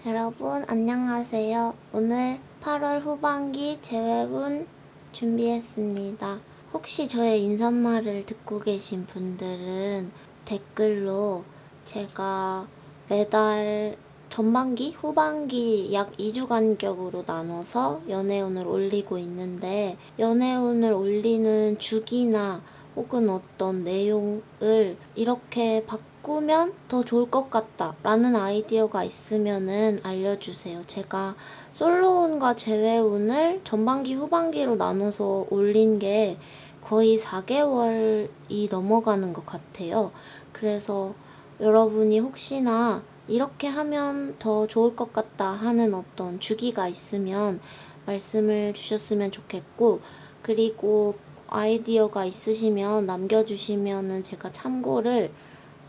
여러분 안녕하세요. 오늘 8월 후반기 재회운 준비했습니다. 혹시 저의 인사말을 듣고 계신 분들은 댓글로 제가 매달 전반기, 후반기 약 2주 간격으로 나눠서 연애운을 올리고 있는데 연애운을 올리는 주기나 혹은 어떤 내용을 이렇게 바꾸면 더 좋을 것 같다 라는 아이디어가 있으면은 알려주세요. 제가 솔로운과 재회운을 전반기, 후반기로 나눠서 올린 게 거의 4개월이 넘어가는 것 같아요. 그래서 여러분이 혹시나 이렇게 하면 더 좋을 것 같다 하는 어떤 주기가 있으면 말씀을 주셨으면 좋겠고, 그리고 아이디어가 있으시면 남겨주시면은 제가 참고를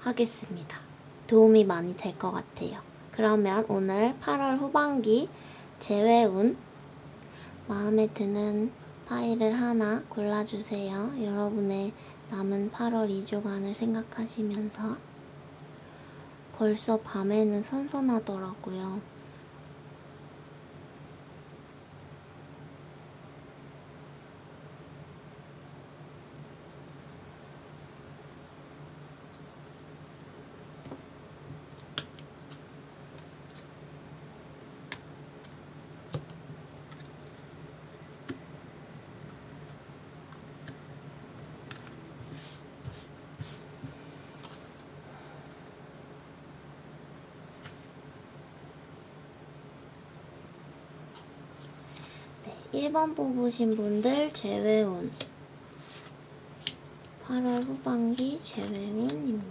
하겠습니다. 도움이 많이 될 것 같아요. 그러면 오늘 8월 후반기 재회운 마음에 드는 파일을 하나 골라주세요. 여러분의 남은 8월 2주간을 생각하시면서. 벌써 밤에는 선선하더라고요. 네, 1번 뽑으신 분들 재회운 8월 후반기 재회운입니다.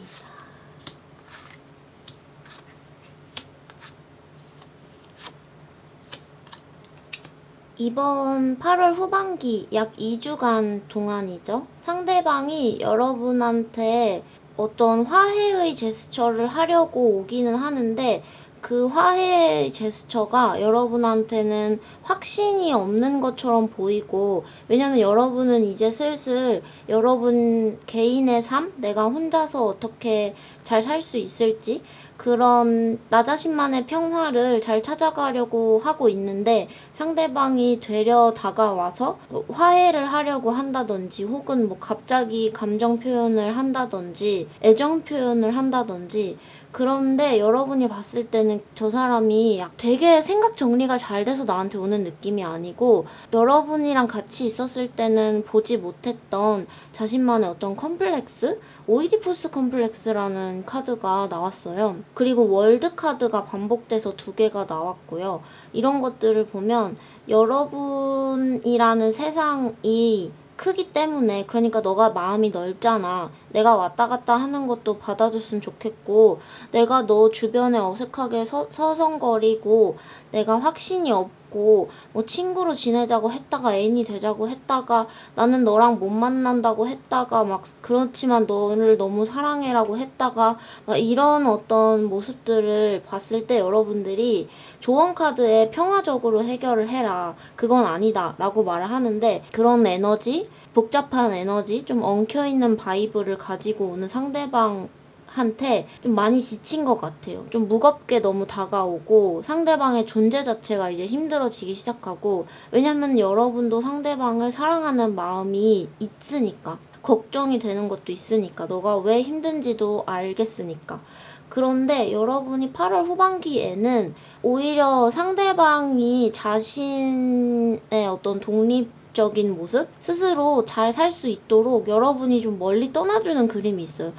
이번 8월 후반기 약 2주간 동안이죠. 상대방이 여러분한테 어떤 화해의 제스처를 하려고 오기는 하는데 그 화해의 제스처가 여러분한테는 확신이 없는 것처럼 보이고, 왜냐면 여러분은 이제 슬슬 여러분 개인의 삶, 내가 혼자서 어떻게 잘 살 수 있을지 그런 나 자신만의 평화를 잘 찾아가려고 하고 있는데 상대방이 되려 다가와서 화해를 하려고 한다든지 혹은 뭐 갑자기 감정 표현을 한다든지 애정 표현을 한다든지, 그런데 여러분이 봤을 때는 저 사람이 되게 생각 정리가 잘 돼서 나한테 오는 느낌이 아니고 여러분이랑 같이 있었을 때는 보지 못했던 자신만의 어떤 컴플렉스? 오이디푸스 컴플렉스라는 카드가 나왔어요. 그리고 월드 카드가 반복돼서 2개가 나왔고요. 이런 것들을 보면 여러분이라는 세상이 크기 때문에, 그러니까 너가 마음이 넓잖아. 내가 왔다 갔다 하는 것도 받아줬으면 좋겠고, 내가 너 주변에 어색하게 서성거리고 내가 확신이 없고 뭐 친구로 지내자고 했다가 애인이 되자고 했다가 나는 너랑 못 만난다고 했다가 막 그렇지만 너를 너무 사랑해라고 했다가 막 이런 어떤 모습들을 봤을 때 여러분들이 조언 카드에 평화적으로 해결을 해라, 그건 아니다 라고 말을 하는데, 그런 에너지, 복잡한 에너지, 좀 엉켜있는 바이브를 가지고 오는 상대방 한테 좀 많이 지친 것 같아요. 좀 무겁게 너무 다가오고 상대방의 존재 자체가 이제 힘들어지기 시작하고, 왜냐면 여러분도 상대방을 사랑하는 마음이 있으니까, 걱정이 되는 것도 있으니까, 너가 왜 힘든지도 알겠으니까. 그런데 여러분이 8월 후반기에는 오히려 상대방이 자신의 어떤 독립적인 모습? 스스로 잘 살 수 있도록 여러분이 좀 멀리 떠나주는 그림이 있어요.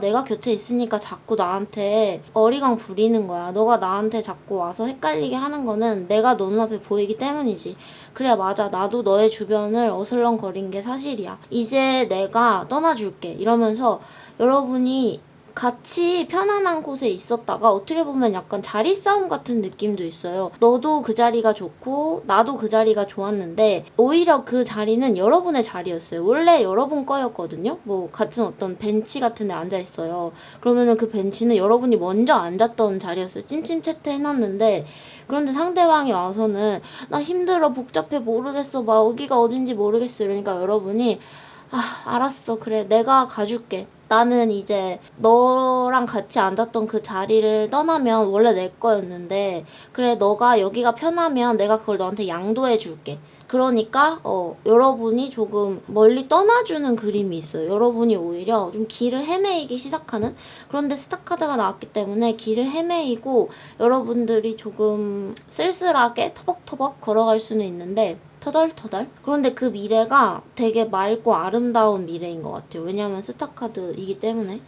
내가 곁에 있으니까 자꾸 나한테 어리광 부리는 거야. 너가 나한테 자꾸 와서 헷갈리게 하는 거는 내가 너 눈앞에 보이기 때문이지. 그래, 맞아. 나도 너의 주변을 어슬렁거린 게 사실이야. 이제 내가 떠나줄게. 이러면서 여러분이 같이 편안한 곳에 있었다가 어떻게 보면 약간 자리 싸움 같은 느낌도 있어요. 너도 그 자리가 좋고 나도 그 자리가 좋았는데 오히려 그 자리는 여러분의 자리였어요. 원래 여러분 거였거든요. 뭐 같은 어떤 벤치 같은 데 앉아 있어요. 그러면은 그 벤치는 여러분이 먼저 앉았던 자리였어요. 찜찜태태 해놨는데, 그런데 상대방이 와서는 나 힘들어, 복잡해, 모르겠어, 막 여기가 어딘지 모르겠어 이러니까 여러분이 알았어, 그래, 내가 가줄게. 나는 이제 너랑 같이 앉았던 그 자리를 떠나면 원래 내 거였는데 그래 너가 여기가 편하면 내가 그걸 너한테 양도해 줄게. 그러니까 여러분이 조금 멀리 떠나주는 그림이 있어요. 여러분이 오히려 좀 길을 헤매이기 시작하는. 그런데 스타카드가 나왔기 때문에 길을 헤매이고 여러분들이 조금 쓸쓸하게 터벅터벅 걸어갈 수는 있는데 터덜터덜. 그런데 그 미래가 되게 맑고 아름다운 미래인 것 같아요. 왜냐면 스타카드이기 때문에.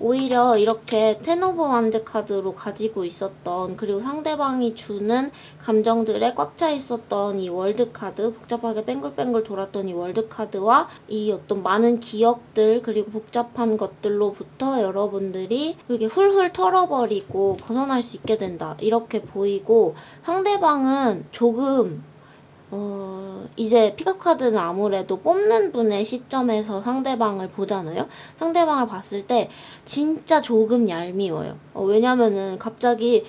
오히려 이렇게 텐 오브 완즈 카드로 가지고 있었던, 그리고 상대방이 주는 감정들에 꽉 차 있었던 이 월드 카드, 복잡하게 뱅글뱅글 돌았던 이 월드 카드와 이 어떤 많은 기억들 그리고 복잡한 것들로부터 여러분들이 이렇게 훌훌 털어버리고 벗어날 수 있게 된다, 이렇게 보이고, 상대방은 조금 이제 픽업 카드는 아무래도 뽑는 분의 시점에서 상대방을 보잖아요. 상대방을 봤을 때 진짜 조금 얄미워요. 왜냐면은 갑자기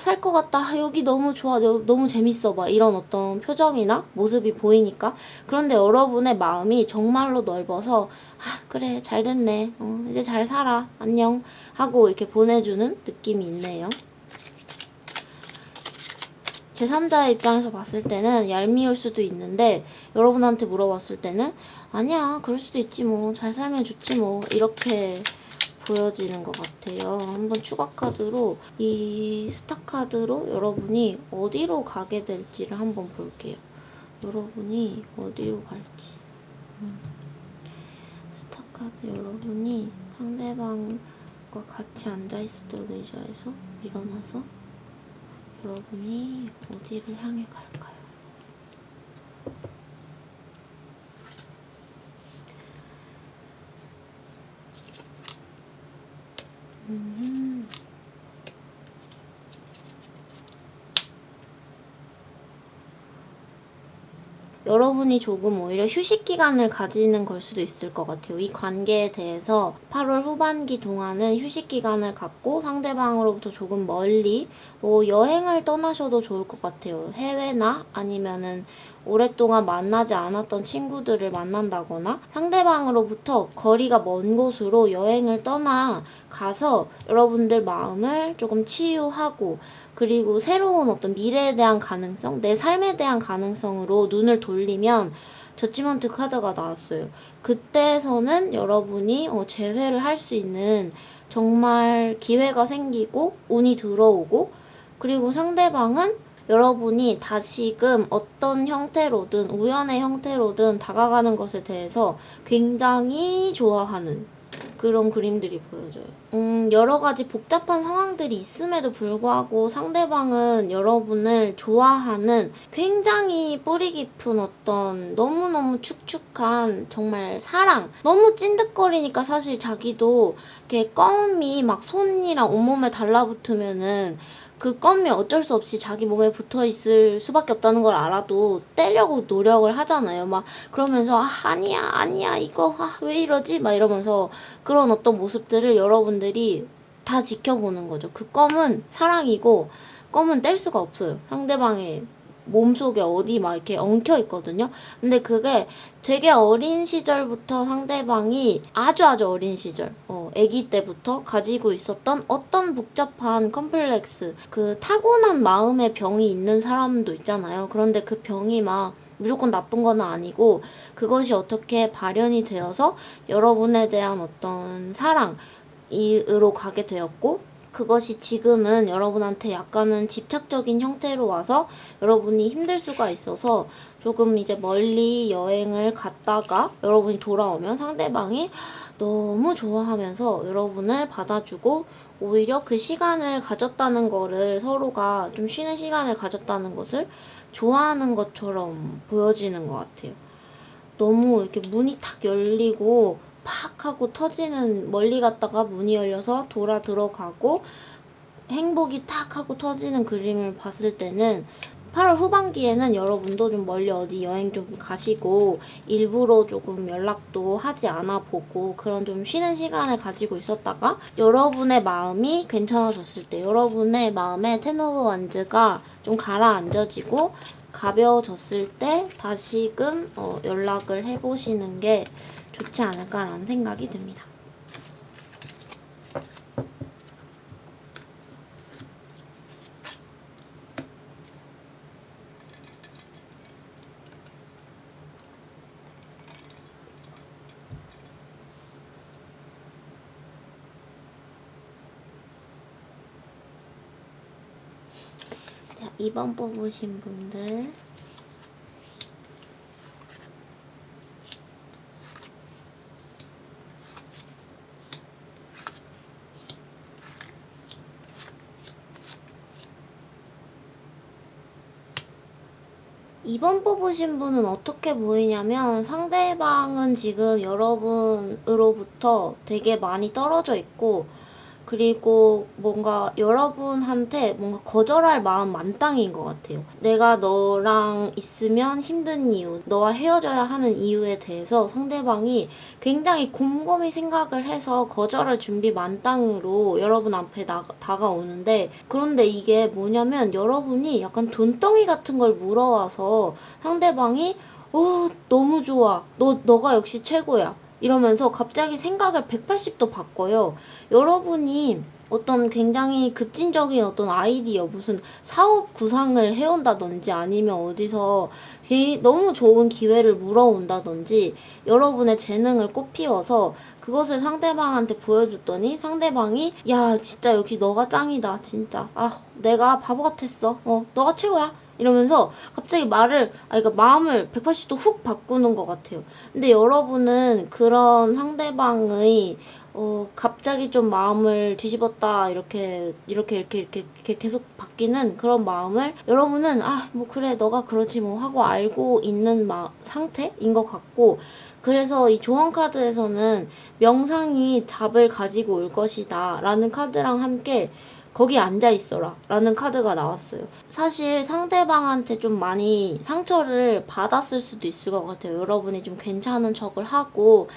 살 것 같다, 여기 너무 좋아, 너무 재밌어, 막 이런 어떤 표정이나 모습이 보이니까. 그런데 여러분의 마음이 정말로 넓어서 그래 잘 됐네, 이제 잘 살아, 안녕 하고 이렇게 보내주는 느낌이 있네요. 제3자의 입장에서 봤을 때는 얄미울 수도 있는데 여러분한테 물어봤을 때는 아니야, 그럴 수도 있지 뭐, 잘 살면 좋지 뭐, 이렇게 보여지는 것 같아요. 한번 추가 카드로, 이 스타 카드로 여러분이 어디로 가게 될지를 한번 볼게요. 여러분이 어디로 갈지. 스타 카드, 여러분이 상대방과 같이 앉아있었던 의자에서 일어나서 여러분이 어디를 향해 갈까요? 여러분이 조금 오히려 휴식 기간을 가지는 걸 수도 있을 것 같아요. 이 관계에 대해서 8월 후반기 동안은 휴식 기간을 갖고 상대방으로부터 조금 멀리 여행을 떠나셔도 좋을 것 같아요. 해외나 아니면은 오랫동안 만나지 않았던 친구들을 만난다거나 상대방으로부터 거리가 먼 곳으로 여행을 떠나 가서 여러분들 마음을 조금 치유하고, 그리고 새로운 어떤 미래에 대한 가능성, 내 삶에 대한 가능성으로 눈을 돌리면 저지먼트 카드가 나왔어요. 그때서는 여러분이 재회를 할 수 있는 정말 기회가 생기고 운이 들어오고, 그리고 상대방은 여러분이 다시금 어떤 형태로든 우연의 형태로든 다가가는 것에 대해서 굉장히 좋아하는 그런 그림들이 보여져요. 여러 가지 복잡한 상황들이 있음에도 불구하고 상대방은 여러분을 좋아하는 굉장히 뿌리 깊은 어떤 너무너무 축축한 정말 사랑. 너무 찐득거리니까 사실 자기도 이렇게 껌이 막 손이랑 온몸에 달라붙으면은 그 껌이 어쩔 수 없이 자기 몸에 붙어 있을 수밖에 없다는 걸 알아도 떼려고 노력을 하잖아요. 막 그러면서 아니야 이거 왜 이러지? 막 이러면서 그런 어떤 모습들을 여러분들이 다 지켜보는 거죠. 그 껌은 사랑이고 껌은 뗄 수가 없어요. 상대방의 몸속에 어디 막 이렇게 엉켜 있거든요. 근데 그게 되게 어린 시절부터 상대방이 아주 어린 시절, 아기 때부터 가지고 있었던 어떤 복잡한 컴플렉스, 그 타고난 마음의 병이 있는 사람도 있잖아요. 그런데 그 병이 막 무조건 나쁜 건 아니고 그것이 어떻게 발현이 되어서 여러분에 대한 어떤 사랑으로 가게 되었고, 그것이 지금은 여러분한테 약간은 집착적인 형태로 와서 여러분이 힘들 수가 있어서 조금 이제 멀리 여행을 갔다가 여러분이 돌아오면 상대방이 너무 좋아하면서 여러분을 받아주고, 오히려 그 시간을 가졌다는 거를, 서로가 좀 쉬는 시간을 가졌다는 것을 좋아하는 것처럼 보여지는 것 같아요. 너무 이렇게 문이 탁 열리고 팍 하고 터지는, 멀리 갔다가 문이 열려서 돌아 들어가고 행복이 탁 하고 터지는 그림을 봤을 때는 8월 후반기에는 여러분도 좀 멀리 어디 여행 좀 가시고 일부러 조금 연락도 하지 않아 보고 그런 좀 쉬는 시간을 가지고 있었다가 여러분의 마음이 괜찮아졌을 때, 여러분의 마음에 텐 오브 완즈가 좀 가라앉아지고 가벼워졌을 때 다시금 연락을 해보시는 게 좋지 않을까라는 생각이 듭니다. 자, 2번 뽑으신 분들 2번 뽑으신 분은 어떻게 보이냐면 상대방은 지금 여러분으로부터 되게 많이 떨어져 있고 그리고 뭔가 여러분한테 뭔가 거절할 마음 만땅인 것 같아요. 내가 너랑 있으면 힘든 이유, 너와 헤어져야 하는 이유에 대해서 상대방이 굉장히 곰곰이 생각을 해서 거절할 준비 만땅으로 여러분 앞에 다가오는데 그런데 이게 뭐냐면 여러분이 약간 돈덩이 같은 걸 물어와서 상대방이 너무 좋아. 너가 역시 최고야. 이러면서 갑자기 생각을 180도 바꿔요. 여러분이 어떤 굉장히 급진적인 어떤 아이디어, 무슨 사업 구상을 해온다든지 아니면 어디서 너무 좋은 기회를 물어온다든지 여러분의 재능을 꽃피워서 그것을 상대방한테 보여줬더니 상대방이 야 진짜 역시 너가 짱이다 진짜 내가 바보 같았어 너가 최고야 이러면서 갑자기 그러니까 마음을 180도 훅 바꾸는 것 같아요. 근데 여러분은 그런 상대방의 갑자기 좀 마음을 뒤집었다 이렇게 계속 바뀌는 그런 마음을 여러분은 뭐 그래 너가 그러지 뭐 하고 알고 있는 상태인 것 같고 그래서 이 조언 카드에서는 명상이 답을 가지고 올 것이다 라는 카드랑 함께 거기 앉아있어라 라는 카드가 나왔어요. 사실 상대방한테 좀 많이 상처를 받았을 수도 있을 것 같아요. 여러분이 좀 괜찮은 척을 하고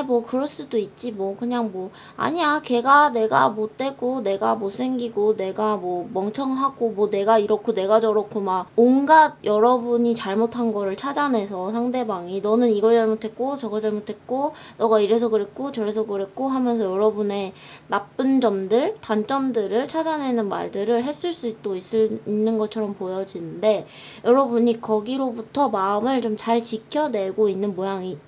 뭐 그럴 수도 있지 뭐 그냥 뭐 아니야 걔가 내가 못되고 내가 못생기고 내가 뭐 멍청하고 뭐 내가 이렇고 내가 저렇고 막 온갖 여러분이 잘못한 거를 찾아내서 상대방이 너는 이걸 잘못했고 저걸 잘못했고 너가 이래서 그랬고 저래서 그랬고 하면서 여러분의 나쁜 점들 단점들을 찾아내는 말들을 했을 수도 있는 것처럼 보여지는데 여러분이 거기로부터 마음을 좀 잘 지켜내고 있는 모양이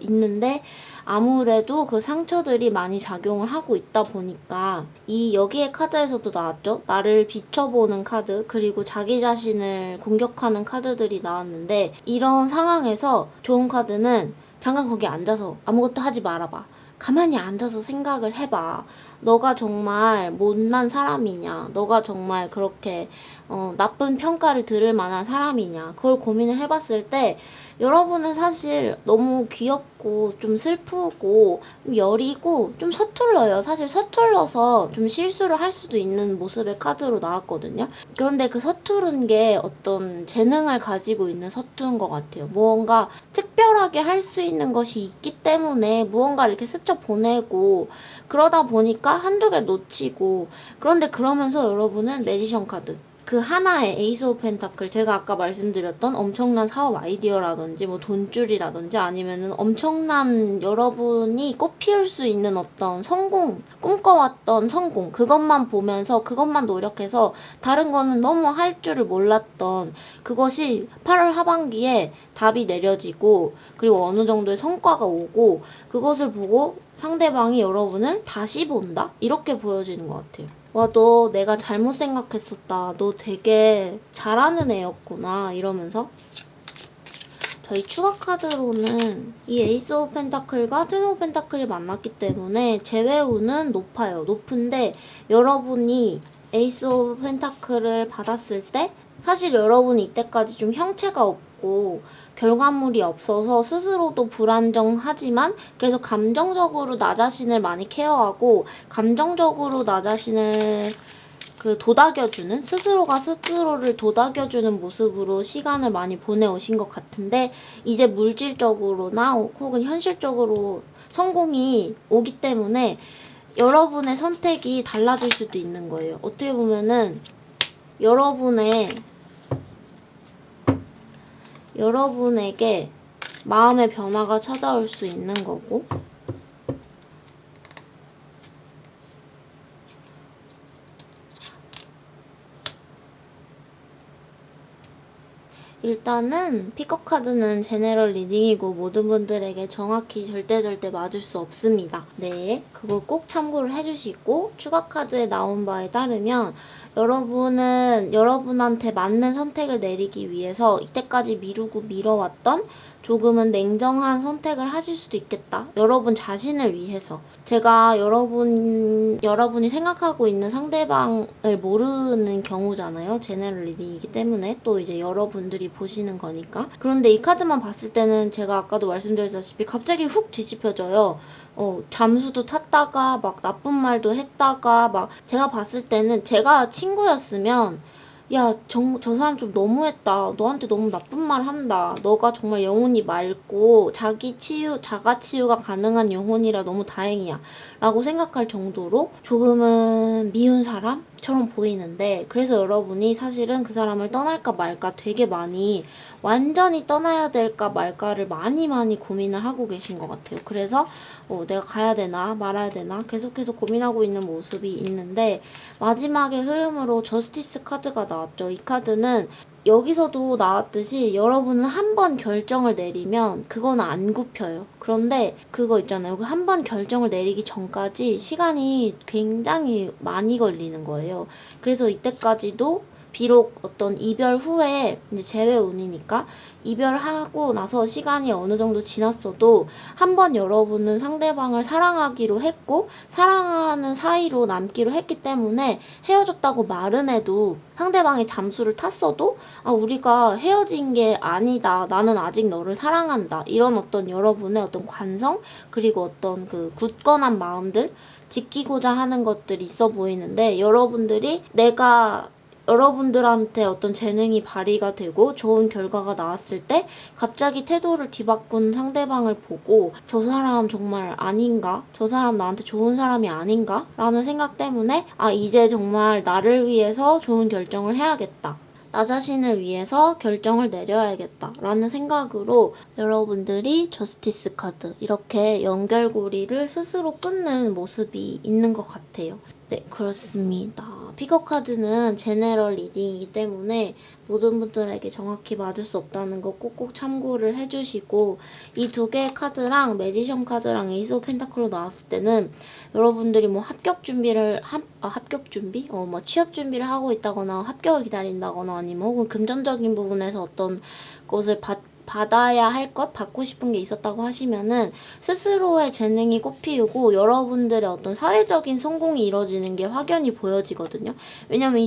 있는데 아무래도 그 상처들이 많이 작용을 하고 있다 보니까 여기에 카드에서도 나왔죠. 나를 비춰보는 카드 그리고 자기 자신을 공격하는 카드들이 나왔는데 이런 상황에서 좋은 카드는 잠깐 거기 앉아서 아무것도 하지 말아봐. 가만히 앉아서 생각을 해봐. 너가 정말 못난 사람이냐? 너가 정말 그렇게 나쁜 평가를 들을 만한 사람이냐? 그걸 고민을 해봤을 때 여러분은 사실 너무 귀엽고 좀 슬프고 좀 여리고 좀 서툴러요. 사실 서툴러서 좀 실수를 할 수도 있는 모습의 카드로 나왔거든요. 그런데 그 서투른 게 어떤 재능을 가지고 있는 서투른 것 같아요. 무언가 특별하게 할 수 있는 것이 있기 때문에 무언가를 이렇게 스쳐 보내고 그러다 보니까 한두 개 놓치고 그런데 그러면서 여러분은 매지션 카드 그 하나의 에이스 오브 펜타클 제가 아까 말씀드렸던 엄청난 사업 아이디어라든지 뭐 돈줄이라든지 아니면은 엄청난 여러분이 꽃피울 수 있는 어떤 성공 꿈꿔왔던 성공 그것만 보면서 그것만 노력해서 다른 거는 너무 할 줄을 몰랐던 그것이 8월 하반기에 답이 내려지고 그리고 어느 정도의 성과가 오고 그것을 보고 상대방이 여러분을 다시 본다? 이렇게 보여지는 것 같아요. 와, 너 내가 잘못 생각했었다. 너 되게 잘하는 애였구나. 이러면서. 저희 추가 카드로는 이 에이스 오브 펜타클과 텐 오브 펜타클이 만났기 때문에 제외우는 높아요. 높은데 여러분이 에이스 오브 펜타클을 받았을 때 사실 여러분이 이때까지 좀 형체가 없고 결과물이 없어서 스스로도 불안정하지만 그래서 감정적으로 나 자신을 많이 케어하고 감정적으로 나 자신을 도닥여주는 스스로가 스스로를 도닥여주는 모습으로 시간을 많이 보내오신 것 같은데 이제 물질적으로나 혹은 현실적으로 성공이 오기 때문에 여러분의 선택이 달라질 수도 있는 거예요. 어떻게 보면은 여러분의 여러분에게 마음의 변화가 찾아올 수 있는 거고, 일단은 픽업 카드는 제너럴 리딩이고 모든 분들에게 정확히 절대 맞을 수 없습니다. 네, 그거 꼭 참고를 해주시고, 추가 카드에 나온 바에 따르면 여러분은 여러분한테 맞는 선택을 내리기 위해서 이때까지 미루고 미뤄왔던 조금은 냉정한 선택을 하실 수도 있겠다. 여러분 자신을 위해서. 제가 여러분이 생각하고 있는 상대방을 모르는 경우잖아요. 제너럴 리딩이기 때문에 또 이제 여러분들이 보시는 거니까. 그런데 이 카드만 봤을 때는 제가 아까도 말씀드렸다시피 갑자기 훅 뒤집혀져요. 잠수도 탔다가 막 나쁜 말도 했다가 막 제가 봤을 때는 제가 친구였으면 야, 저 사람 좀 너무했다. 너한테 너무 나쁜 말 한다. 너가 정말 영혼이 맑고 자가 치유가 가능한 영혼이라 너무 다행이야. 라고 생각할 정도로 조금은 미운 사람처럼 보이는데, 그래서 여러분이 사실은 그 사람을 떠날까 말까 되게 많이, 완전히 떠나야 될까 말까를 많이 고민을 하고 계신 것 같아요. 그래서 내가 가야 되나 말아야 되나 계속해서 고민하고 있는 모습이 있는데, 마지막에 흐름으로 저스티스 카드가 나왔죠. 이 카드는 여기서도 나왔듯이 여러분은 한 번 결정을 내리면 그건 안 굽혀요. 그런데 그거 있잖아요. 그 한 번 결정을 내리기 전까지 시간이 굉장히 많이 걸리는 거예요. 그래서 이때까지도 비록 어떤 이별 후에 이제 재회운이니까 이별하고 나서 시간이 어느 정도 지났어도 한 번 여러분은 상대방을 사랑하기로 했고 사랑하는 사이로 남기로 했기 때문에 헤어졌다고 말은 해도 상대방이 잠수를 탔어도 우리가 헤어진 게 아니다. 나는 아직 너를 사랑한다. 이런 어떤 여러분의 어떤 관성 그리고 어떤 그 굳건한 마음들 지키고자 하는 것들이 있어 보이는데, 여러분들한테 어떤 재능이 발휘가 되고 좋은 결과가 나왔을 때 갑자기 태도를 뒤바꾼 상대방을 보고 저 사람 정말 아닌가? 저 사람 나한테 좋은 사람이 아닌가? 라는 생각 때문에 이제 정말 나를 위해서 좋은 결정을 해야겠다. 나 자신을 위해서 결정을 내려야겠다 라는 생각으로 여러분들이 저스티스 카드 이렇게 연결고리를 스스로 끊는 모습이 있는 것 같아요. 네, 그렇습니다. 픽업 카드는 제너럴 리딩이기 때문에 모든 분들에게 정확히 맞을 수 없다는 거 꼭꼭 참고를 해주시고, 이 두 개의 카드랑 매지션 카드랑 에이스 오브 펜타클로 나왔을 때는 여러분들이 뭐 합격 준비? 뭐 취업 준비를 하고 있다거나 합격을 기다린다거나 아니면 혹은 금전적인 부분에서 어떤 것을 받아야 할 것, 받고 싶은 게 있었다고 하시면은 스스로의 재능이 꽃피우고 여러분들의 어떤 사회적인 성공이 이루어지는 게 확연히 보여지거든요. 왜냐면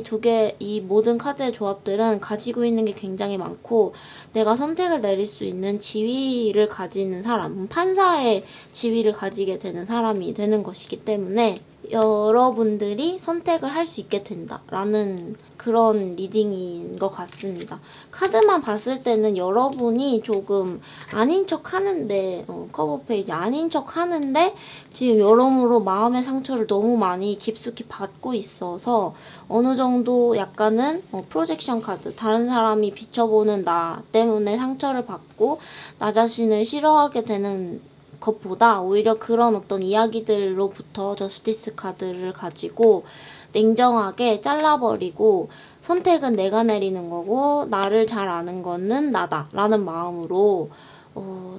이 모든 카드의 조합들은 가지고 있는 게 굉장히 많고 내가 선택을 내릴 수 있는 지위를 가지는 사람, 판사의 지위를 가지게 되는 사람이 되는 것이기 때문에 여러분들이 선택을 할 수 있게 된다라는 그런 리딩인 것 같습니다. 카드만 봤을 때는 여러분이 조금 아닌 척 하는데, 커버 페이지 아닌 척 하는데 지금 여러모로 마음의 상처를 너무 많이 깊숙이 받고 있어서 어느 정도 약간은 프로젝션 카드, 다른 사람이 비춰보는 나 때문에 상처를 받고 나 자신을 싫어하게 되는 것보다 오히려 그런 어떤 이야기들로부터 저스티스 카드를 가지고 냉정하게 잘라버리고 선택은 내가 내리는 거고 나를 잘 아는 거는 나다 라는 마음으로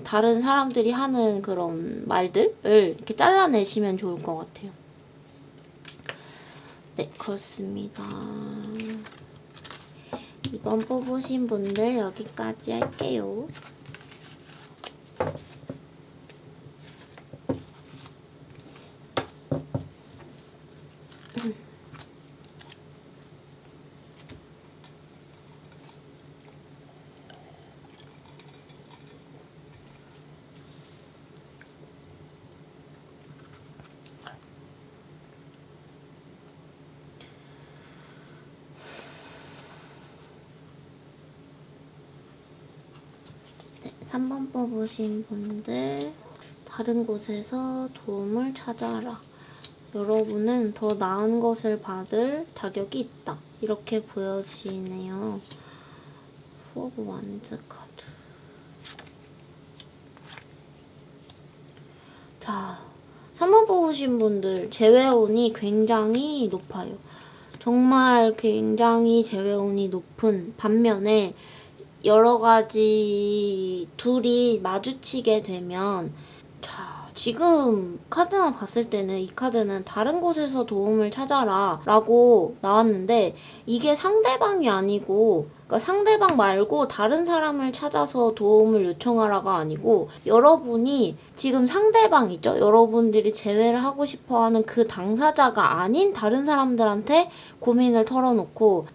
다른 사람들이 하는 그런 말들을 이렇게 잘라내시면 좋을 것 같아요. 네, 그렇습니다. 이번 뽑으신 분들 여기까지 할게요. 네, 3번 뽑으신 분들 다른 곳에서 도움을 찾아라. 여러분은 더 나은 것을 받을 자격이 있다. 이렇게 보여지네요. 포 오브 완즈 카드. 자, 3번 뽑으신 분들 재회운이 굉장히 높아요. 정말 굉장히 재회운이 높은 반면에 여러 가지 둘이 마주치게 되면 자, 지금 카드만 봤을 때는 이 카드는 다른 곳에서 도움을 찾아라 라고 나왔는데 이게 상대방이 아니고 그러니까 상대방 말고 다른 사람을 찾아서 도움을 요청하라가 아니고 여러분이 지금 상대방이죠. 여러분들이 재회를 하고 싶어하는 그 당사자가 아닌 다른 사람들한테 고민을 털어놓고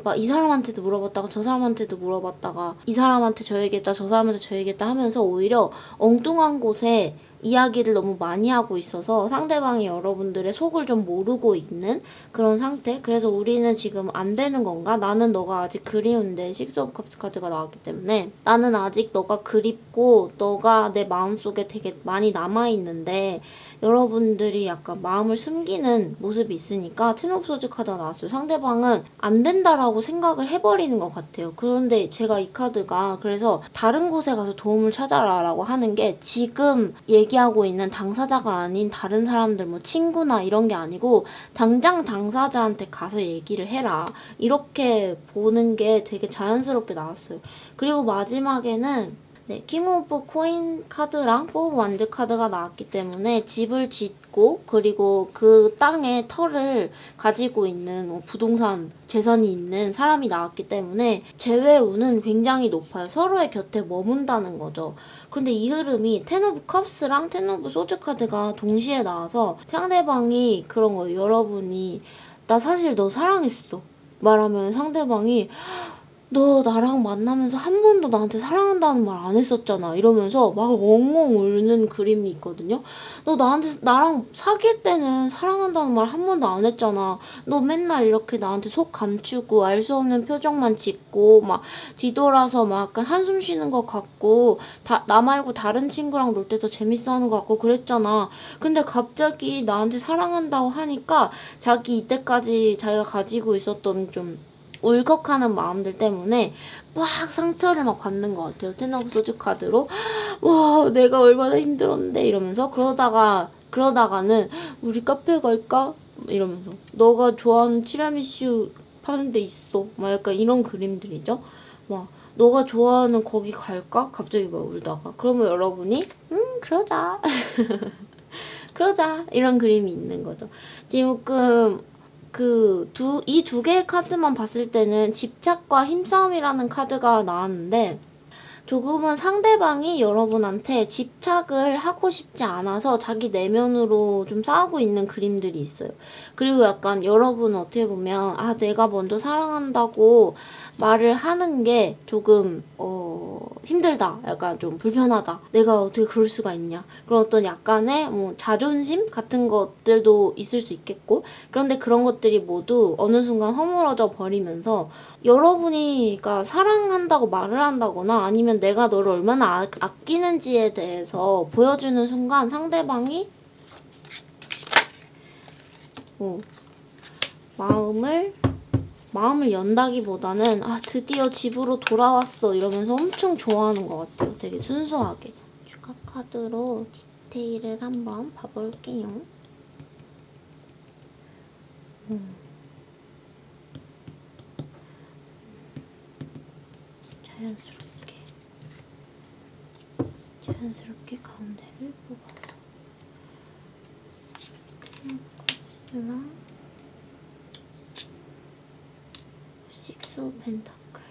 막 이 사람한테도 물어봤다가 저 사람한테도 물어봤다가 이 사람한테 저 얘기했다 저 사람한테 저 얘기했다 하면서 오히려 엉뚱한 곳에 이야기를 너무 많이 하고 있어서 상대방이 여러분들의 속을 좀 모르고 있는 그런 상태. 그래서 우리는 지금 안 되는 건가? 나는 너가 아직 그리운데 식스 오브 컵스 카드가 나왔기 때문에 나는 아직 너가 그립고 너가 내 마음속에 되게 많이 남아있는데 여러분들이 약간 마음을 숨기는 모습이 있으니까 텐 오브 소즈 카드가 나왔어요. 상대방은 안 된다라고 생각을 해버리는 것 같아요. 그런데 제가 이 카드가 그래서 다른 곳에 가서 도움을 찾아라 라고 하는 게 지금 얘기하고 있는 당사자가 아닌 다른 사람들 뭐 친구나 이런 게 아니고 당장 당사자한테 가서 얘기를 해라 이렇게 보는 게 되게 자연스럽게 나왔어요. 그리고 마지막에는 네, 킹 오브 코인 카드랑 4 오브 완즈 카드가 나왔기 때문에 집을 짓고 그리고 그 땅에 터를 가지고 있는 부동산 재산이 있는 사람이 나왔기 때문에 재회운은 굉장히 높아요. 서로의 곁에 머문다는 거죠. 그런데 이 흐름이 텐 오브 컵스랑 텐 오브 소즈 카드가 동시에 나와서 상대방이 그런 거예요. 여러분이 나 사실 너 사랑했어 말하면 상대방이 너 나랑 만나면서 한 번도 나한테 사랑한다는 말 안 했었잖아 이러면서 막 엉엉 울는 그림이 있거든요. 너 나랑 사귈 때는 사랑한다는 말 한 번도 안 했잖아. 너 맨날 이렇게 나한테 속 감추고 알 수 없는 표정만 짓고 막 뒤돌아서 막 약간 한숨 쉬는 것 같고 나 말고 다른 친구랑 놀 때 더 재밌어 하는 것 같고 그랬잖아. 근데 갑자기 나한테 사랑한다고 하니까 자기 이때까지 자기가 가지고 있었던 좀 울컥하는 마음들 때문에 막 상처를 막 받는 것 같아요. 텐 오브 소즈 카드로 와 내가 얼마나 힘들었는데 이러면서 그러다가는 우리 카페 갈까? 이러면서 너가 좋아하는 티라미슈 파는 데 있어. 막 약간 이런 그림들이죠. 막 너가 좋아하는 거기 갈까? 갑자기 막 울다가 그러면 여러분이 그러자 그러자 이런 그림이 있는 거죠. 지금 이 두 개의 카드만 봤을 때는 집착과 힘싸움이라는 카드가 나왔는데 조금은 상대방이 여러분한테 집착을 하고 싶지 않아서 자기 내면으로 좀 싸우고 있는 그림들이 있어요. 그리고 약간 여러분은 어떻게 보면 내가 먼저 사랑한다고 말을 하는 게 조금 힘들다. 약간 좀 불편하다. 내가 어떻게 그럴 수가 있냐. 그런 어떤 약간의 자존심 같은 것들도 있을 수 있겠고 그런데 그런 것들이 모두 어느 순간 허물어져 버리면서 여러분이 그러니까 사랑한다고 말을 한다거나 아니면 내가 너를 얼마나 아끼는지에 대해서 보여주는 순간 상대방이 마음을 연다기보다는 드디어 집으로 돌아왔어 이러면서 엄청 좋아하는 것 같아요. 되게 순수하게. 추가 카드로 디테일을 한번 봐볼게요. 자연스럽게 가운데를 뽑아서 코스랑 식스 오브 펜타클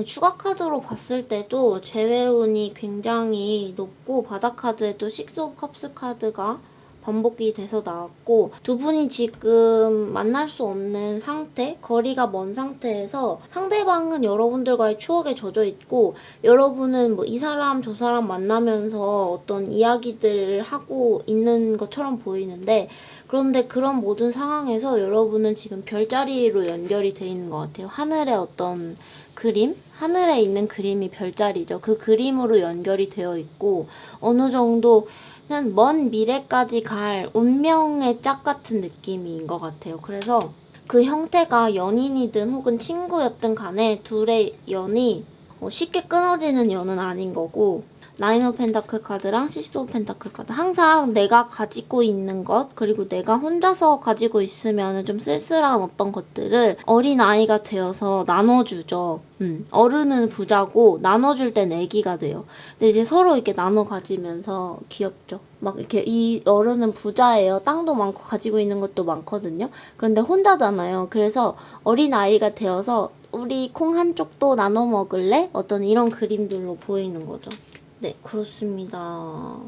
추가 카드로 봤을 때도 재회운이 굉장히 높고 바닥 카드에도 식스 오브 컵스 카드가 반복이 돼서 나왔고 두 분이 지금 만날 수 없는 상태, 거리가 먼 상태에서 상대방은 여러분들과의 추억에 젖어 있고 여러분은 뭐 이 사람 저 사람 만나면서 어떤 이야기들을 하고 있는 것처럼 보이는데 그런데 그런 모든 상황에서 여러분은 지금 별자리로 연결이 돼 있는 것 같아요. 하늘의 어떤 그림? 하늘에 있는 그림이 별자리죠. 그 그림으로 연결이 되어 있고 어느 정도 그냥 먼 미래까지 갈 운명의 짝 같은 느낌인 것 같아요. 그래서 그 형태가 연인이든 혹은 친구였든 간에 둘의 연이 쉽게 끊어지는 연은 아닌 거고 나인 오브 펜타클 카드랑 시스 오브 펜타클 카드. 항상 내가 가지고 있는 것, 그리고 내가 혼자서 가지고 있으면 좀 쓸쓸한 어떤 것들을 어린아이가 되어서 나눠주죠. 어른은 부자고 나눠줄 땐 애기가 돼요. 근데 이제 서로 이렇게 나눠 가지면서 귀엽죠. 막 이렇게 이 어른은 부자예요. 땅도 많고 가지고 있는 것도 많거든요. 그런데 혼자잖아요. 그래서 어린아이가 되어서 우리 콩 한쪽도 나눠 먹을래? 어떤 이런 그림들로 보이는 거죠. 네, 그렇습니다.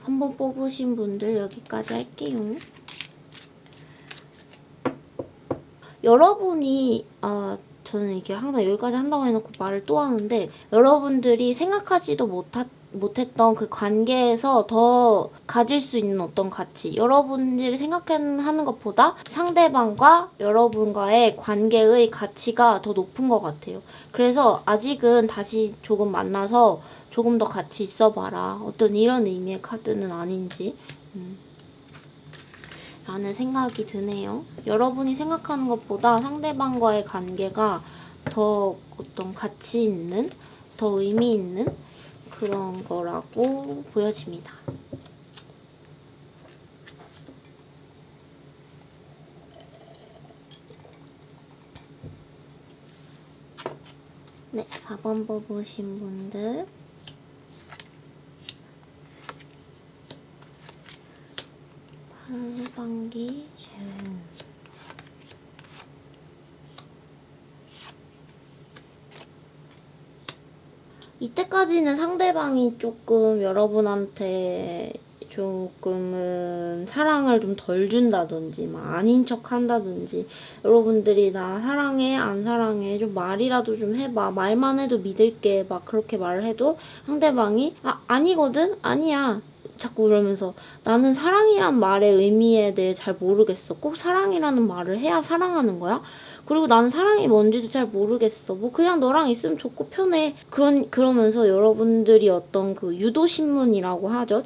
3번 뽑으신 분들 여기까지 할게요. 여러분이 저는 이게 항상 여기까지 한다고 해놓고 말을 또 하는데, 여러분들이 생각하지도 못했던 그 관계에서 더 가질 수 있는 어떤 가치, 여러분들이 생각하는 것보다 상대방과 여러분과의 관계의 가치가 더 높은 것 같아요. 그래서 아직은 다시 조금 만나서 조금 더 같이 있어봐라, 어떤 이런 의미의 카드는 아닌지 라는 생각이 드네요. 여러분이 생각하는 것보다 상대방과의 관계가 더 어떤 가치 있는, 더 의미 있는 그런 거라고 보여집니다. 네, 4번 뽑으신 분들 하반기 재운. 이때까지는 상대방이 조금 여러분한테 조금은 사랑을 좀 덜 준다든지 막 아닌 척 한다든지, 여러분들이 나 사랑해 안 사랑해 좀 말이라도 좀 해봐, 말만 해도 믿을게 막 그렇게 말을 해도 상대방이 아니거든, 아니야 자꾸 그러면서, 나는 사랑이란 말의 의미에 대해 잘 모르겠어, 꼭 사랑이라는 말을 해야 사랑하는 거야? 그리고 나는 사랑이 뭔지도 잘 모르겠어, 뭐 그냥 너랑 있으면 좋고 편해, 그러면서 여러분들이 어떤 그 유도신문이라고 하죠.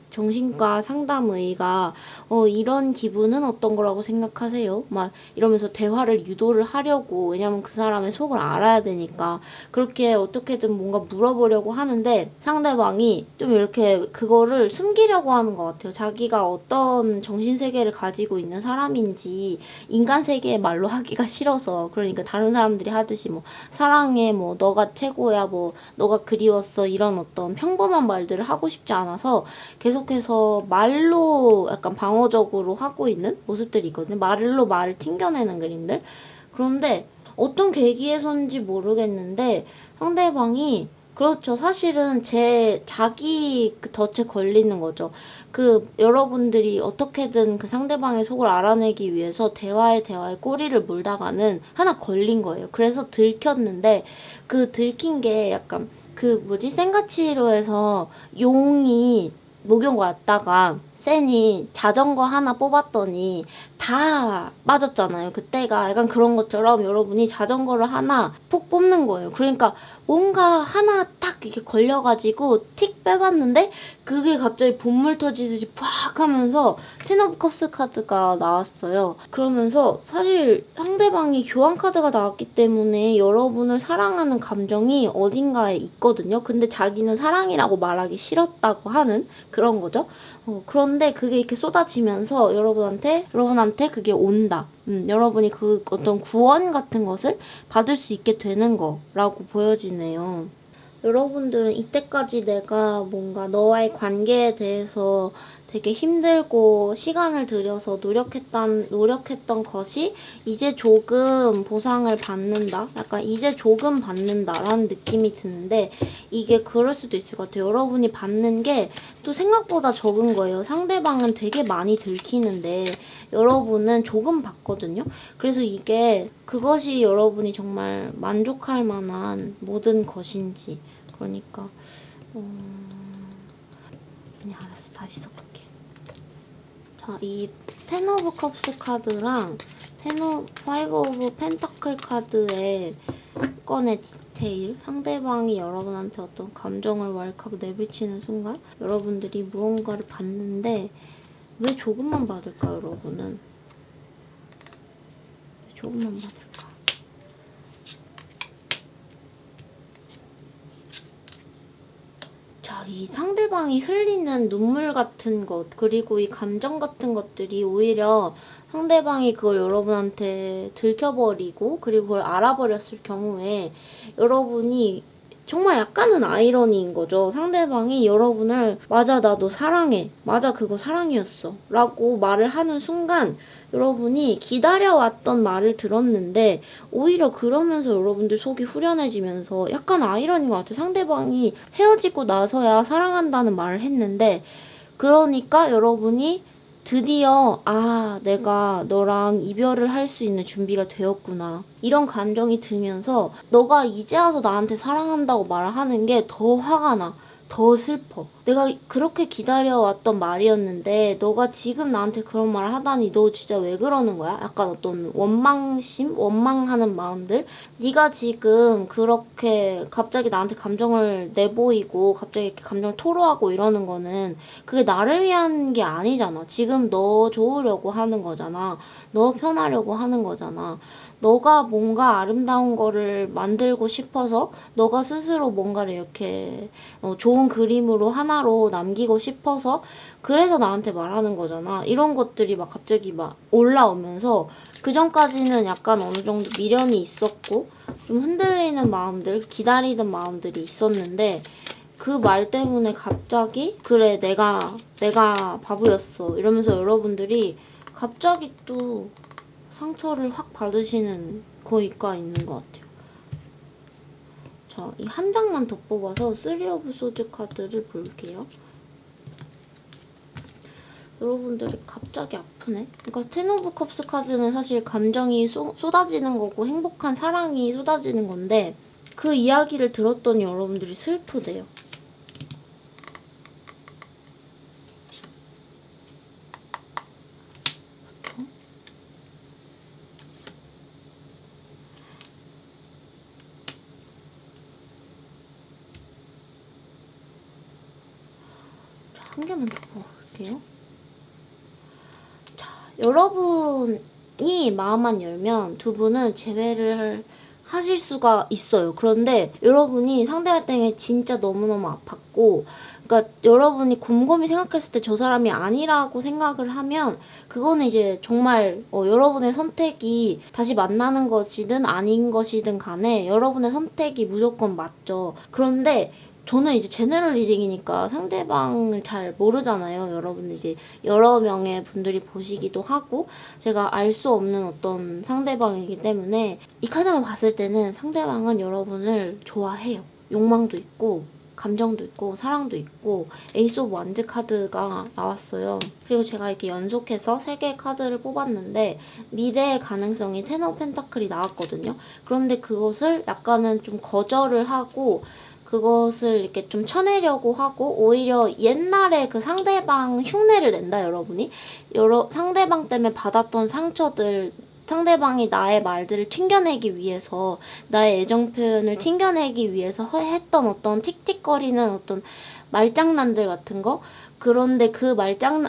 정신과 상담의가 이런 기분은 어떤 거라고 생각하세요? 막 이러면서 대화를 유도를 하려고, 왜냐면 그 사람의 속을 알아야 되니까 그렇게 어떻게든 뭔가 물어보려고 하는데, 상대방이 좀 이렇게 그거를 숨기려고 하는 것 같아요. 자기가 어떤 정신세계를 가지고 있는 사람인지 인간 세계에 말로 하기가 싫어서. 그러니까 다른 사람들이 하듯이 뭐 사랑해, 뭐 너가 최고야, 뭐 너가 그리웠어, 이런 어떤 평범한 말들을 하고 싶지 않아서 계속해서 말로 약간 방어적으로 하고 있는 모습들이 있거든요. 말로 말을 튕겨내는 그림들. 그런데 어떤 계기에서인지 모르겠는데 상대방이, 그렇죠, 사실은 자기 그 덫에 걸리는 거죠. 여러분들이 어떻게든 그 상대방의 속을 알아내기 위해서 대화에 꼬리를 물다가는 하나 걸린 거예요. 그래서 들켰는데, 그 들킨 게 약간 센가치로에서 용이 목욕 왔다가 센이 자전거 하나 뽑았더니 다 빠졌잖아요. 그때가 약간 그런 것처럼 여러분이 자전거를 하나 폭 뽑는 거예요. 그러니까 뭔가 하나 딱 이렇게 걸려가지고 틱 빼봤는데 그게 갑자기 본물 터지듯이 팍 하면서 텐 오브 컵스 카드가 나왔어요. 그러면서 사실 상대방이 교환 카드가 나왔기 때문에 여러분을 사랑하는 감정이 어딘가에 있거든요. 근데 자기는 사랑이라고 말하기 싫었다고 하는 그런 거죠. 그런데 그게 이렇게 쏟아지면서 여러분한테 그게 온다. 여러분이 그 어떤 구원 같은 것을 받을 수 있게 되는 거라고 보여지네요. 여러분들은 이때까지 내가 뭔가 너와의 관계에 대해서 되게 힘들고 시간을 들여서 노력했던 것이 이제 조금 보상을 받는다? 약간 이제 조금 받는다라는 느낌이 드는데, 이게 그럴 수도 있을 것 같아요. 여러분이 받는 게 또 생각보다 적은 거예요. 상대방은 되게 많이 들키는데 여러분은 조금 받거든요. 그래서 이게 그것이 여러분이 정말 만족할 만한 모든 것인지. 그러니까 그냥 알았어, 다시 섞을게. 자, 이 텐 오브 컵스 카드랑 파이브 오브 펜타클 카드의 건의 디테일, 상대방이 여러분한테 어떤 감정을 왈칵 내비치는 순간 여러분들이 무언가를 받는데, 왜 조금만 받을까? 여러분은 왜 조금만 받을까? 자, 이 상대방이 흘리는 눈물 같은 것, 그리고 이 감정 같은 것들이 오히려 상대방이 그걸 여러분한테 들켜버리고, 그리고 그걸 알아버렸을 경우에 여러분이 정말 약간은 아이러니인 거죠. 상대방이 여러분을 맞아, 나 너 사랑해. 맞아, 그거 사랑이었어. 라고 말을 하는 순간 여러분이 기다려왔던 말을 들었는데 오히려 그러면서 여러분들 속이 후련해지면서 약간 아이러니인 것 같아요. 상대방이 헤어지고 나서야 사랑한다는 말을 했는데 그러니까 여러분이 드디어 내가 너랑 이별을 할 수 있는 준비가 되었구나. 이런 감정이 들면서 너가 이제 와서 나한테 사랑한다고 말을 하는 게 더 화가 나. 더 슬퍼. 내가 그렇게 기다려왔던 말이었는데 너가 지금 나한테 그런 말을 하다니 너 진짜 왜 그러는 거야? 약간 어떤 원망심? 원망하는 마음들? 네가 지금 그렇게 갑자기 나한테 감정을 내보이고 갑자기 이렇게 감정을 토로하고 이러는 거는 그게 나를 위한 게 아니잖아. 지금 너 좋으려고 하는 거잖아. 너 편하려고 하는 거잖아. 너가 뭔가 아름다운 거를 만들고 싶어서 너가 스스로 뭔가를 이렇게 좋은 그림으로 하나로 남기고 싶어서 그래서 나한테 말하는 거잖아. 이런 것들이 막 갑자기 막 올라오면서 그 전까지는 약간 어느 정도 미련이 있었고 좀 흔들리는 마음들, 기다리는 마음들이 있었는데 그 말 때문에 갑자기 그래 내가 바보였어 이러면서 여러분들이 갑자기 또 상처를 확 받으시는 거가 있는 것 같아요. 자, 이 한 장만 더 뽑아서 3 오브 소드 카드를 볼게요. 여러분들이 갑자기 아프네? 그러니까 10 오브 컵스 카드는 사실 감정이 쏟아지는 거고 행복한 사랑이 쏟아지는 건데 그 이야기를 들었더니 여러분들이 슬프대요. 한 개만 더 뽑아볼게요. 자, 여러분이 마음만 열면 두 분은 재회를 하실 수가 있어요. 그런데 여러분이 상대방에 진짜 너무너무 아팠고 그러니까 여러분이 곰곰이 생각했을 때 저 사람이 아니라고 생각을 하면 그거는 이제 정말 여러분의 선택이 다시 만나는 것이든 아닌 것이든 간에 여러분의 선택이 무조건 맞죠. 그런데 저는 이제 제너럴 리딩이니까 상대방을 잘 모르잖아요. 여러분 이제 여러 명의 분들이 보시기도 하고 제가 알 수 없는 어떤 상대방이기 때문에 이 카드만 봤을 때는 상대방은 여러분을 좋아해요. 욕망도 있고 감정도 있고 사랑도 있고 에이스 오브 완즈 카드가 나왔어요. 그리고 제가 이렇게 연속해서 3개의 카드를 뽑았는데 미래의 가능성이 10 오브 펜타클이 나왔거든요. 그런데 그것을 약간은 좀 거절을 하고 그것을 이렇게 좀 쳐내려고 하고 오히려 옛날에 그 상대방 흉내를 낸다 여러분이 상대방 때문에 받았던 상처들 상대방이 나의 말들을 튕겨내기 위해서 나의 애정 표현을 튕겨내기 위해서 했던 어떤 틱틱거리는 어떤 말장난들 같은 거 그런데 그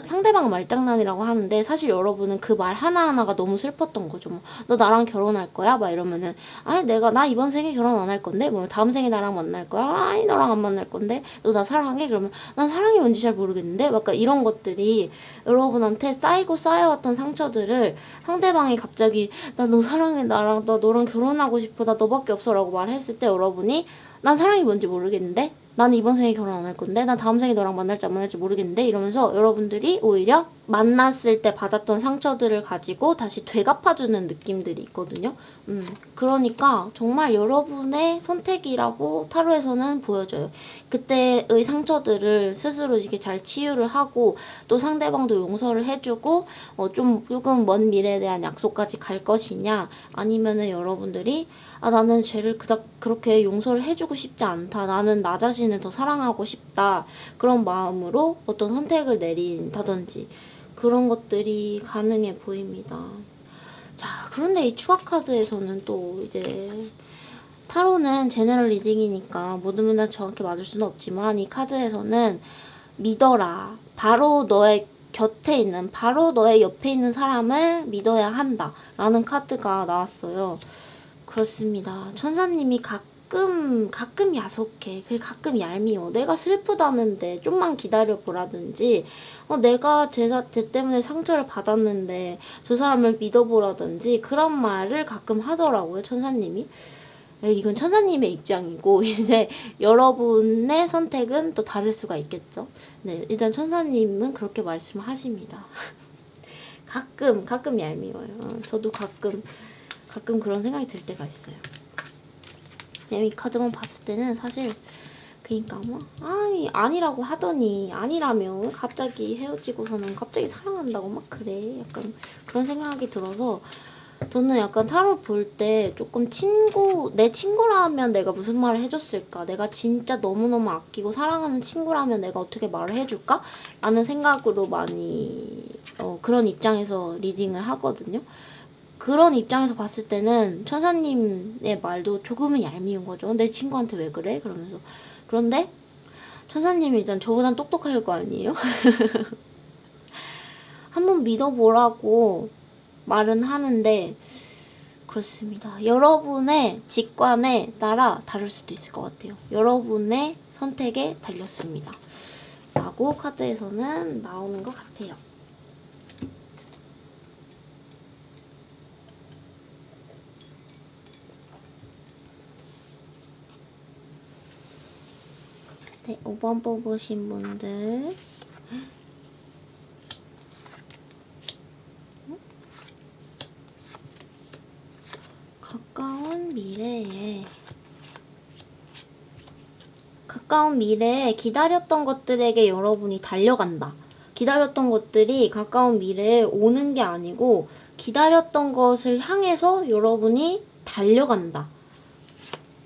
상대방 말장난이라고 하는데 사실 여러분은 그 말 하나하나가 너무 슬펐던 거죠. 뭐, 너 나랑 결혼할 거야? 막 이러면은 아니 나 이번 생에 결혼 안 할 건데 뭐 다음 생에 나랑 만날 거야? 아니 너랑 안 만날 건데 너 나 사랑해? 그러면 난 사랑이 뭔지 잘 모르겠는데 약간 이런 것들이 여러분한테 쌓이고 쌓여왔던 상처들을 상대방이 갑자기 나 너 사랑해 나 너랑 결혼하고 싶어 나 너밖에 없어 라고 말했을 때 여러분이 난 사랑이 뭔지 모르겠는데 나는 이번 생에 결혼 안 할 건데 난 다음 생에 너랑 만날지 안 만날지 모르겠는데 이러면서 여러분들이 오히려 만났을 때 받았던 상처들을 가지고 다시 되갚아주는 느낌들이 있거든요. 그러니까 정말 여러분의 선택이라고 타로에서는 보여줘요. 그때의 상처들을 스스로 이렇게 잘 치유를 하고 또 상대방도 용서를 해주고 조금 먼 미래에 대한 약속까지 갈 것이냐 아니면은 여러분들이 나는 쟤를 그렇게 용서를 해주고 싶지 않다. 나는 나 자신을 더 사랑하고 싶다. 그런 마음으로 어떤 선택을 내린다든지 그런 것들이 가능해 보입니다. 자, 그런데 이 추가 카드에서는 또 이제 타로는 제너럴 리딩이니까 모든 분들 정확히 맞을 수는 없지만 이 카드에서는 믿어라. 바로 너의 곁에 있는 바로 너의 옆에 있는 사람을 믿어야 한다 라는 카드가 나왔어요. 그렇습니다. 천사님이 가끔 야속해. 그리고 가끔 얄미워. 내가 슬프다는데 좀만 기다려보라든지, 내가 쟤 때문에 상처를 받았는데 저 사람을 믿어보라든지 그런 말을 가끔 하더라고요, 천사님이. 네, 이건 천사님의 입장이고 이제 여러분의 선택은 또 다를 수가 있겠죠. 네, 일단 천사님은 그렇게 말씀하십니다. 가끔 얄미워요. 저도 가끔 그런 생각이 들 때가 있어요. 이 카드만 봤을 때는 사실 그니까 뭐 아니라고 하더니 아니라며 왜 갑자기 헤어지고서는 갑자기 사랑한다고 막 그래. 약간 그런 생각이 들어서 저는 약간 타로 볼 때 조금 내 친구라면 내가 무슨 말을 해줬을까? 내가 진짜 너무너무 아끼고 사랑하는 친구라면 내가 어떻게 말을 해줄까? 라는 생각으로 많이 그런 입장에서 리딩을 하거든요. 그런 입장에서 봤을 때는 천사님의 말도 조금은 얄미운 거죠. 내 친구한테 왜 그래? 그러면서. 그런데 천사님이 일단 저보단 똑똑할 거 아니에요? 한번 믿어보라고 말은 하는데 그렇습니다. 여러분의 직관에 따라 다를 수도 있을 것 같아요. 여러분의 선택에 달렸습니다. 라고 카드에서는 나오는 것 같아요. 네, 5번 뽑으신 분들 가까운 미래에 기다렸던 것들에게 여러분이 달려간다. 기다렸던 것들이 가까운 미래에 오는 게 아니고 기다렸던 것을 향해서 여러분이 달려간다.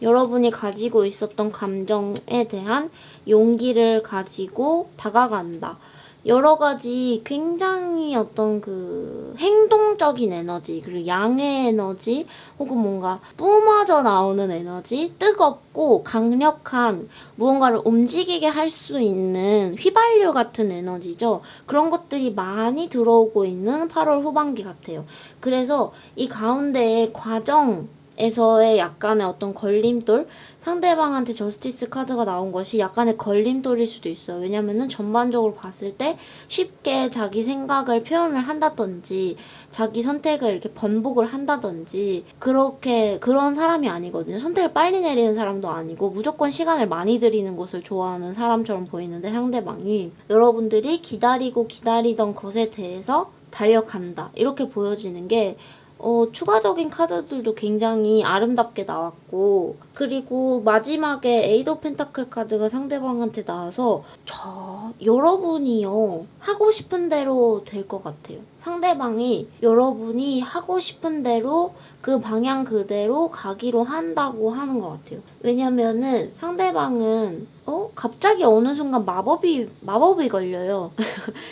여러분이 가지고 있었던 감정에 대한 용기를 가지고 다가간다. 여러 가지 굉장히 어떤 그 행동적인 에너지, 그리고 양의 에너지, 혹은 뭔가 뿜어져 나오는 에너지, 뜨겁고 강력한 무언가를 움직이게 할 수 있는 휘발유 같은 에너지죠. 그런 것들이 많이 들어오고 있는 8월 후반기 같아요. 그래서 이 가운데의 과정에서의 약간의 어떤 걸림돌, 상대방한테 저스티스 카드가 나온 것이 약간의 걸림돌일 수도 있어요. 왜냐면은 전반적으로 봤을 때 쉽게 자기 생각을 표현을 한다든지 자기 선택을 이렇게 번복을 한다든지 그런 사람이 아니거든요. 선택을 빨리 내리는 사람도 아니고 무조건 시간을 많이 들이는 것을 좋아하는 사람처럼 보이는데 상대방이 여러분들이 기다리던 것에 대해서 달려간다. 이렇게 보여지는 게 추가적인 카드들도 굉장히 아름답게 나왔고, 그리고 마지막에 에이드 오브 펜타클 카드가 상대방한테 나와서 여러분이요 하고 싶은 대로 될 것 같아요. 상대방이 여러분이 하고 싶은 대로 그 방향 그대로 가기로 한다고 하는 것 같아요. 왜냐면은 상대방은 갑자기 어느 순간 마법이 걸려요.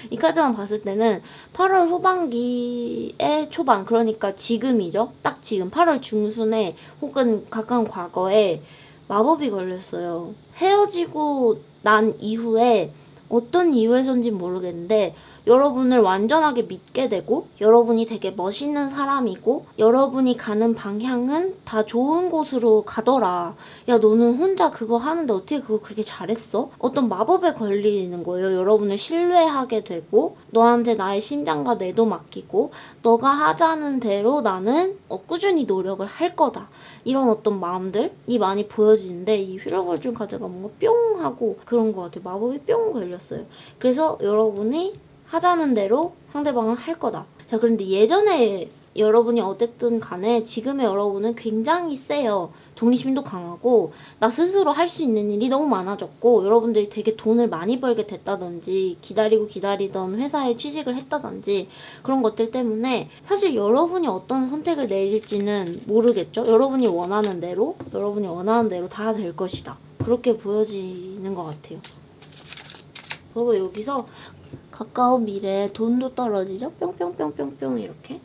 이 카드만 봤을 때는 8월 후반기의 초반, 그러니까 지금이죠. 딱 지금 8월 중순에 혹은 가까운 과거에 마법이 걸렸어요. 헤어지고 난 이후에 어떤 이유에서인지 모르겠는데 여러분을 완전하게 믿게 되고 여러분이 되게 멋있는 사람이고 여러분이 가는 방향은 다 좋은 곳으로 가더라. 야, 너는 혼자 그거 하는데 어떻게 그거 그렇게 잘했어? 어떤 마법에 걸리는 거예요. 여러분을 신뢰하게 되고 너한테 나의 심장과 뇌도 맡기고 너가 하자는 대로 나는 꾸준히 노력을 할 거다. 이런 어떤 마음들이 많이 보여지는데 이 휘러벌준 카드가 뭔가 뿅 하고 그런 것 같아요. 마법이 뿅 걸렸어요. 그래서 여러분이 하자는 대로 상대방은 할 거다. 자, 그런데 예전에 여러분이 어쨌든 간에 지금의 여러분은 굉장히 세요. 독립심도 강하고 나 스스로 할 수 있는 일이 너무 많아졌고 여러분들이 되게 돈을 많이 벌게 됐다든지 기다리던 회사에 취직을 했다든지 그런 것들 때문에 사실 여러분이 어떤 선택을 내릴지는 모르겠죠. 여러분이 원하는 대로 다 될 것이다. 그렇게 보여지는 것 같아요. 그리고 여기서 가까운 미래에 돈도 떨어지죠? 뿅뿅뿅뿅뿅 이렇게.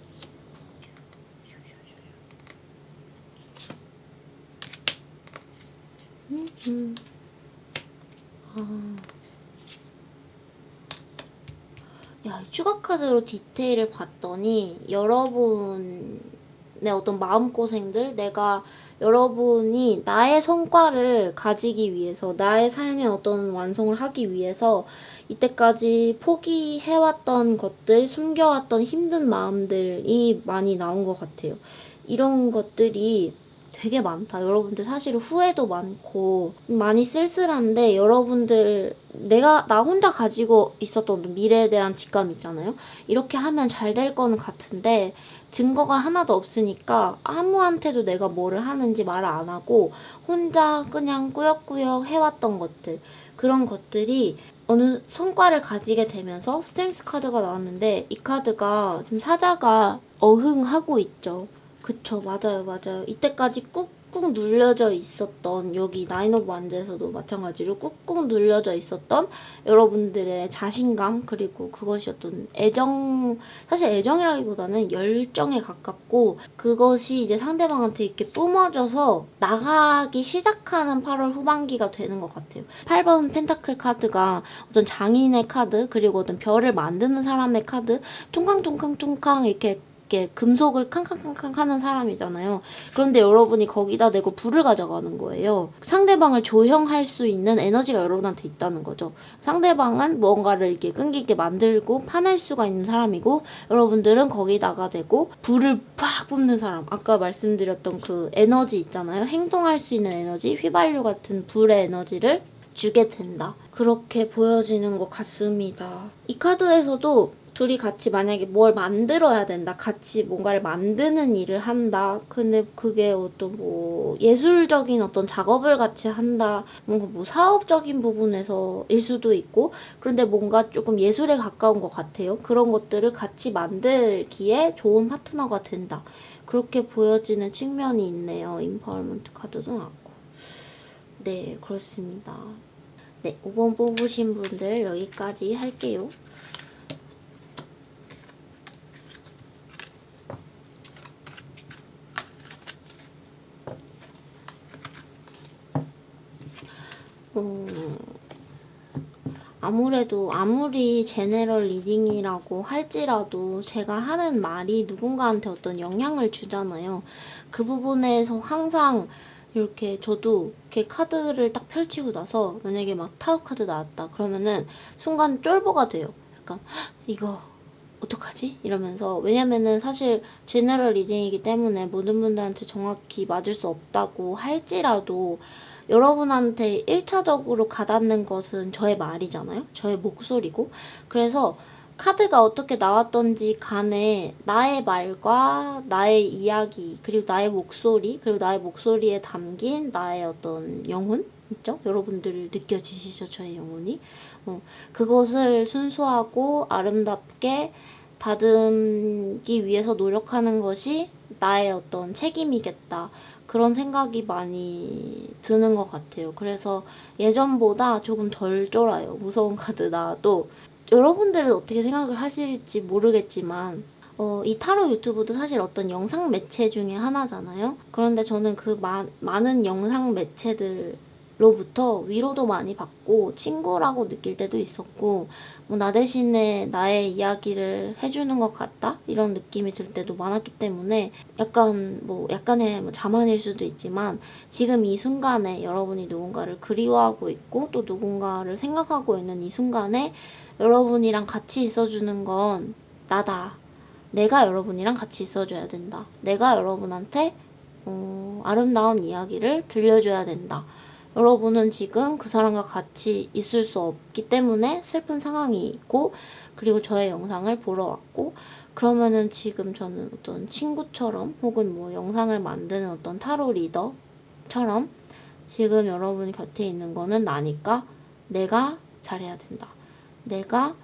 야, 추가 카드로 디테일을 봤더니 여러분의 어떤 마음고생들, 내가 여러분이 나의 성과를 가지기 위해서, 나의 삶의 어떤 완성을 하기 위해서 이때까지 포기해왔던 것들, 숨겨왔던 힘든 마음들이 많이 나온 것 같아요. 이런 것들이 되게 많다. 여러분들 사실 후회도 많고 많이 쓸쓸한데, 여러분들 나 혼자 가지고 있었던 미래에 대한 직감 있잖아요. 이렇게 하면 잘 될 거는 같은데 증거가 하나도 없으니까 아무한테도 내가 뭐를 하는지 말을 안 하고 혼자 그냥 꾸역꾸역 해왔던 것들, 그런 것들이 어느 성과를 가지게 되면서 스트렝스 카드가 나왔는데, 이 카드가 지금 사자가 어흥하고 있죠. 그쵸, 맞아요, 맞아요. 이때까지 꾹꾹 눌려져 있었던, 여기 나인 오브 완즈에서도 마찬가지로 꾹꾹 눌려져 있었던 여러분들의 자신감, 그리고 그것이 어떤 애정, 사실 애정이라기보다는 열정에 가깝고, 그것이 이제 상대방한테 이렇게 뿜어져서 나가기 시작하는 8월 후반기가 되는 것 같아요. 8번 펜타클 카드가 어떤 장인의 카드, 그리고 어떤 별을 만드는 사람의 카드, 퉁캉퉁캉퉁캉 이렇게 금속을 캉캉캉캉 하는 사람이잖아요. 그런데 여러분이 거기다 대고 불을 가져가는 거예요. 상대방을 조형할 수 있는 에너지가 여러분한테 있다는 거죠. 상대방은 무언가를 이렇게 끈기 있게 만들고 파낼 수가 있는 사람이고, 여러분들은 거기다가 대고 불을 팍 뿜는 사람. 아까 말씀드렸던 그 에너지 있잖아요. 행동할 수 있는 에너지, 휘발유 같은 불의 에너지를 주게 된다. 그렇게 보여지는 것 같습니다. 이 카드에서도 둘이 같이 만약에 뭘 만들어야 된다, 같이 뭔가를 만드는 일을 한다, 근데 그게 어떤 뭐 예술적인 어떤 작업을 같이 한다, 뭔가 뭐 사업적인 부분에서일 수도 있고, 그런데 뭔가 조금 예술에 가까운 것 같아요. 그런 것들을 같이 만들기에 좋은 파트너가 된다, 그렇게 보여지는 측면이 있네요. 임파워먼트 카드도 나왔고. 네, 그렇습니다. 네, 5번 뽑으신 분들 여기까지 할게요. 아무래도 아무리 제네럴 리딩이라고 할지라도 제가 하는 말이 누군가한테 어떤 영향을 주잖아요. 그 부분에서 항상 이렇게 저도 이렇게 카드를 딱 펼치고 나서 만약에 막 타로 카드 나왔다 그러면은 순간 쫄보가 돼요. 약간 이거 어떡하지? 이러면서. 왜냐면은 사실 제너럴 리딩이기 때문에 모든 분들한테 정확히 맞을 수 없다고 할지라도 여러분한테 1차적으로 가닿는 것은 저의 말이잖아요. 저의 목소리고. 그래서 카드가 어떻게 나왔던지 간에 나의 말과 나의 이야기, 그리고 나의 목소리, 그리고 나의 목소리에 담긴 나의 어떤 영혼 있죠? 여러분들 느껴지시죠? 저의 영혼이. 그것을 순수하고 아름답게 다듬기 위해서 노력하는 것이 나의 어떤 책임이겠다, 그런 생각이 많이 드는 것 같아요. 그래서 예전보다 조금 덜 쫄아요. 무서운 카드 나와도. 여러분들은 어떻게 생각을 하실지 모르겠지만 이 타로 유튜브도 사실 어떤 영상 매체 중에 하나잖아요. 그런데 저는 그 많은 영상 매체들로부터 위로도 많이 받고 친구라고 느낄 때도 있었고, 뭐 나 대신에 나의 이야기를 해주는 것 같다, 이런 느낌이 들 때도 많았기 때문에 약간의 뭐 자만일 수도 있지만, 지금 이 순간에 여러분이 누군가를 그리워하고 있고 또 누군가를 생각하고 있는 이 순간에 여러분이랑 같이 있어주는 건 나다. 내가 여러분이랑 같이 있어줘야 된다. 내가 여러분한테 아름다운 이야기를 들려줘야 된다. 여러분은 지금 그 사람과 같이 있을 수 없기 때문에 슬픈 상황이 있고, 그리고 저의 영상을 보러 왔고, 그러면은 지금 저는 어떤 친구처럼 혹은 뭐 영상을 만드는 어떤 타로 리더처럼 지금 여러분 곁에 있는 거는 나니까 내가 잘해야 된다. 내가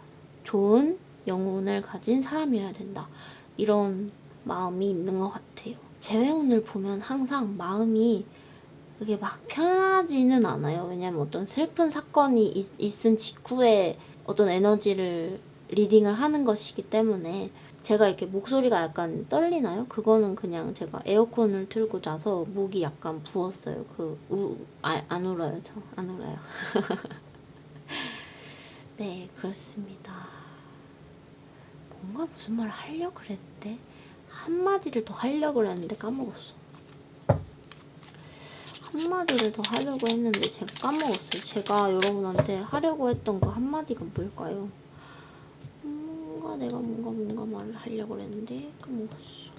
좋은 영혼을 가진 사람이어야 된다. 이런 마음이 있는 것 같아요. 재회운을 보면 항상 마음이 그게 막 편하지는 않아요. 왜냐면 어떤 슬픈 사건이 있은 직후에 어떤 에너지를 리딩을 하는 것이기 때문에. 제가 이렇게 목소리가 약간 떨리나요? 그거는 그냥 제가 에어컨을 틀고 자서 목이 약간 부었어요. 안 울어요. 저 안 울어요. 네, 그렇습니다. 뭔가 무슨 말을 하려고 그랬는데 한마디를 더 하려고 그랬는데 까먹었어. 한마디를 더 하려고 했는데 제가 까먹었어요. 제가 여러분한테 하려고 했던 그 한마디가 뭘까요? 내가 뭔가 말을 하려고 했는데 까먹었어.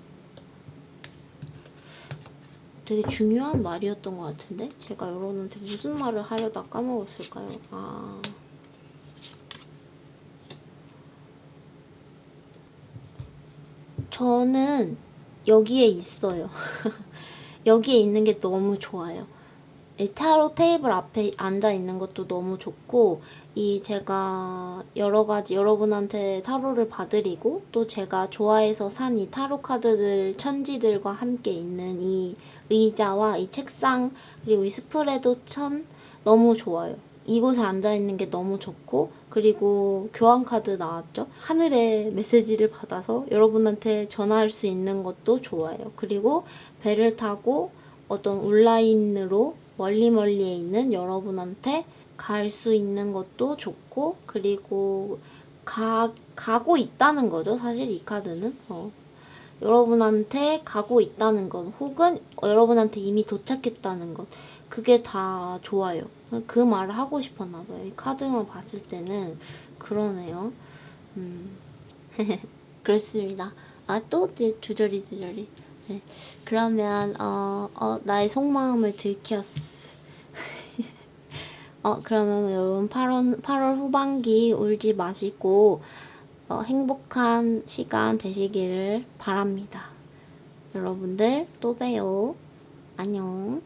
되게 중요한 말이었던 것 같은데? 제가 여러분한테 무슨 말을 하려다 까먹었을까요? 저는 여기에 있어요. 여기에 있는 게 너무 좋아요. 이 타로 테이블 앞에 앉아 있는 것도 너무 좋고, 제가 여러 가지 여러분한테 타로를 봐드리고, 또 제가 좋아해서 산 이 타로 카드들, 천지들과 함께 있는 이 의자와 이 책상, 그리고 이 스프레드 천 너무 좋아요. 이곳에 앉아있는 게 너무 좋고, 그리고 교환카드 나왔죠? 하늘의 메시지를 받아서 여러분한테 전할 수 있는 것도 좋아요. 그리고 배를 타고 어떤 온라인으로 멀리에 있는 여러분한테 갈 수 있는 것도 좋고, 그리고 가고 있다는 거죠. 사실 이 카드는. 여러분한테 가고 있다는 것, 혹은 여러분한테 이미 도착했다는 것, 그게 다 좋아요. 그 말을 하고 싶었나 봐요. 이 카드만 봤을 때는 그러네요. 그렇습니다. 또 주저리. 네. 그러면 나의 속마음을 들켰어. 그러면 여러분 8월 후반기 울지 마시고 행복한 시간 되시기를 바랍니다. 여러분들 또 봬요. 안녕.